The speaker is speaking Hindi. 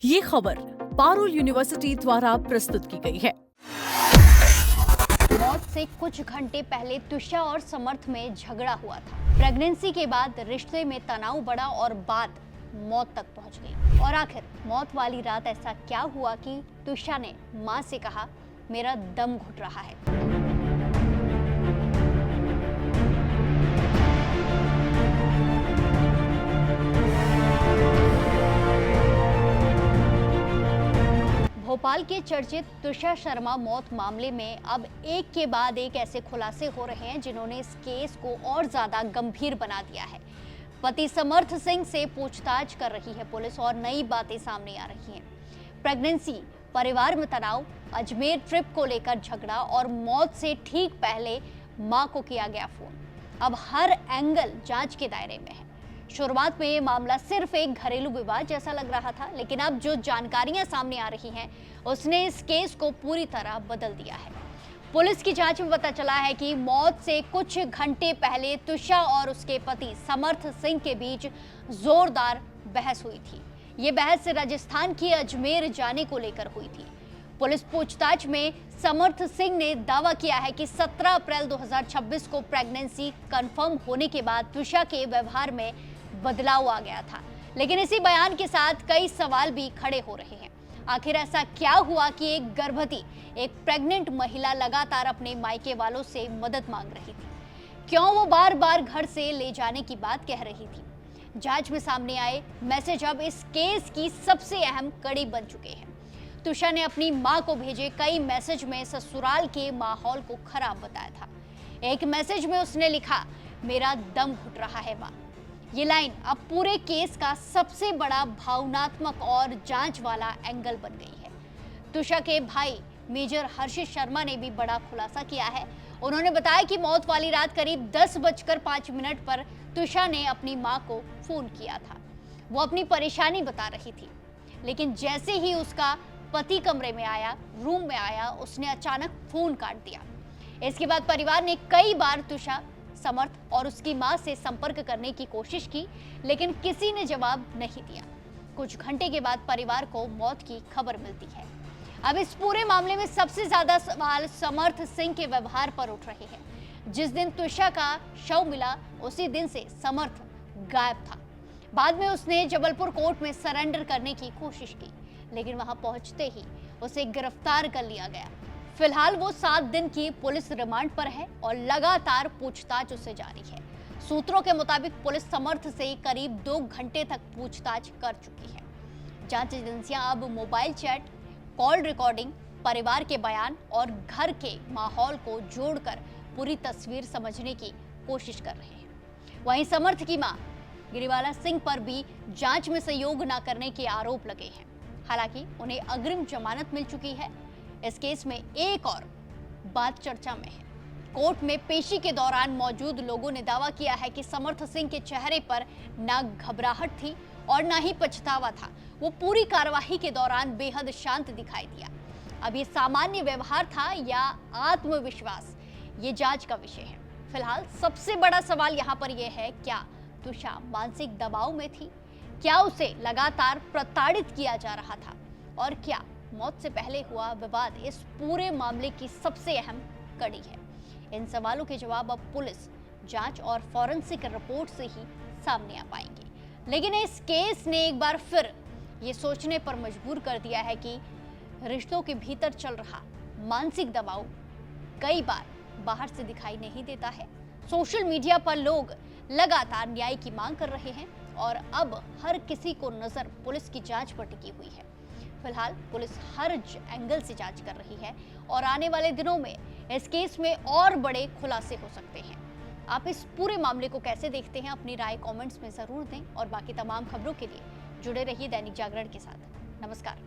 ये खबर पारुल यूनिवर्सिटी द्वारा प्रस्तुत की गई है। मौत से कुछ घंटे पहले तुषा और समर्थ में झगड़ा हुआ था। प्रेगनेंसी के बाद रिश्ते में तनाव बढ़ा और बात मौत तक पहुंच गई। और आखिर मौत वाली रात ऐसा क्या हुआ कि तुषा ने मां से कहा, मेरा दम घुट रहा है। भोपाल के चर्चित तुषा शर्मा मौत मामले में अब एक के बाद एक ऐसे खुलासे हो रहे हैं जिन्होंने इस केस को और ज्यादा गंभीर बना दिया है। पति समर्थ सिंह से पूछताछ कर रही है पुलिस और नई बातें सामने आ रही हैं। प्रेगनेंसी, परिवार में तनाव, अजमेर ट्रिप को लेकर झगड़ा और मौत से ठीक पहले मां को किया गया फोन। अब हर एंगल जांच के दायरे में है। शुरुआत में ये मामला सिर्फ एक घरेलू विवाद जैसा लग रहा था, लेकिन अब जो जानकारियां सामने आ रही हैं, उसने इस केस को पूरी तरह बदल दिया है। पुलिस की जांच में पता चला है कि मौत से कुछ घंटे पहले तुषा और उसके पति समर्थ सिंह के बीच जोरदार बहस हुई थी। ये बहस राजस्थान की अजमेर जाने को लेकर हुई थी। पुलिस पूछताछ में समर्थ सिंह ने दावा किया है कि 17 अप्रैल 2026 को प्रेगनेंसी कंफर्म होने के बाद तुषा के व्यवहार में बदलाव आ गया था। लेकिन इसी बयान के साथ कई सवाल भी खड़े हो रहे हैं। आखिर ऐसा क्या हुआ कि एक गर्भवती, एक प्रेग्नेंट महिला लगातार अपने मायके वालों से मदद मांग रही थी? क्यों वो बार बार घर से ले जाने की बात कह रही थी? जांच में सामने आए मैसेज अब इस केस की सबसे अहम कड़ी बन चुके हैं। तुषा ने अपनी मां को भेजे कई मैसेज में ससुराल के माहौल को खराब बताया था। एक मैसेज में उसने लिखा, मेरा दम घुट रहा है मां। ये लाइन अब पूरे केस का सबसे बड़ा भावनात्मक और जांच वाला एंगल बन गई है। तुषा के भाई मेजर हर्षित शर्मा ने भी बड़ा खुलासा किया है। उन्होंने बताया कि मौत वाली रात करीब 10:05 पर तुषा ने अपनी मां को फोन किया था। वो अपनी परेशानी बता रही थी, लेकिन जैसे ही उसका पति कमरे में आया, रूम में आया, उसने अचानक फोन काट दिया। इसके बाद परिवार ने कई बार तुषा, समर्थ और उसकी मां से संपर्क करने की कोशिश की, लेकिन किसी ने जवाब नहीं दिया। कुछ घंटे के बाद परिवार को मौत की खबर मिलती है। अब इस पूरे मामले में सबसे ज्यादा सवाल समर्थ सिंह के व्यवहार पर उठ रहे हैं। जिस दिन तुषा का शव मिला, उसी दिन से समर्थ गायब था। बाद में उसने जबलपुर कोर्ट में सरेंडर करने की कोशिश की, लेकिन वहां पहुंचते ही उसे गिरफ्तार कर लिया गया। फिलहाल वो 7 दिन की पुलिस रिमांड पर है और लगातार पूछताछ उससे जारी है। सूत्रों के मुताबिक पुलिस समर्थ से करीब 2 घंटे तक पूछताछ कर चुकी है। जांच एजेंसियां अब मोबाइल चैट, कॉल रिकॉर्डिंग, परिवार के बयान और घर के माहौल को जोड़कर पूरी तस्वीर समझने की कोशिश कर रहे हैं। वहीं समर्थ की मां गिरिवाला सिंह पर भी जांच में सहयोग न करने के आरोप लगे हैं। हालांकि उन्हें अग्रिम जमानत मिल चुकी है। इस केस में एक और बात चर्चा में है। कोर्ट में पेशी के दौरान मौजूद लोगों ने दावा किया है कि समर्थ सिंह के चेहरे पर न घबराहट थी और न ही पछतावा था। वो पूरी कार्यवाही के दौरान बेहद शांत दिखाई दिया। अब ये सामान्य व्यवहार था या आत्मविश्वास, ये जांच का विषय है। फिलहाल सबसे बड़ा सवाल यहाँ पर यह है, क्या तुषा मानसिक दबाव में थी? क्या उसे लगातार प्रताड़ित किया जा रहा था? और क्या मौत से पहले हुआ विवाद इस पूरे मामले की सबसे अहम कड़ी है? इन सवालों के जवाब अब पुलिस, जांच और फॉरेंसिक रिपोर्ट से ही सामने आ पाएंगे। लेकिन इस केस ने एक बार फिर ये सोचने पर मजबूर कर दिया है कि रिश्तों के भीतर चल रहा मानसिक दबाव कई बार बाहर से दिखाई नहीं देता है। सोशल मीडिया पर लोग लगातार न्याय की मांग कर रहे हैं और अब हर किसी को नजर पुलिस की जांच पर टिकी हुई है। फिलहाल पुलिस हर एंगल से जांच कर रही है और आने वाले दिनों में इस केस में और बड़े खुलासे हो सकते हैं। आप इस पूरे मामले को कैसे देखते हैं? अपनी राय कमेंट्स में जरूर दें और बाकी तमाम खबरों के लिए जुड़े रहिए दैनिक जागरण के साथ। नमस्कार।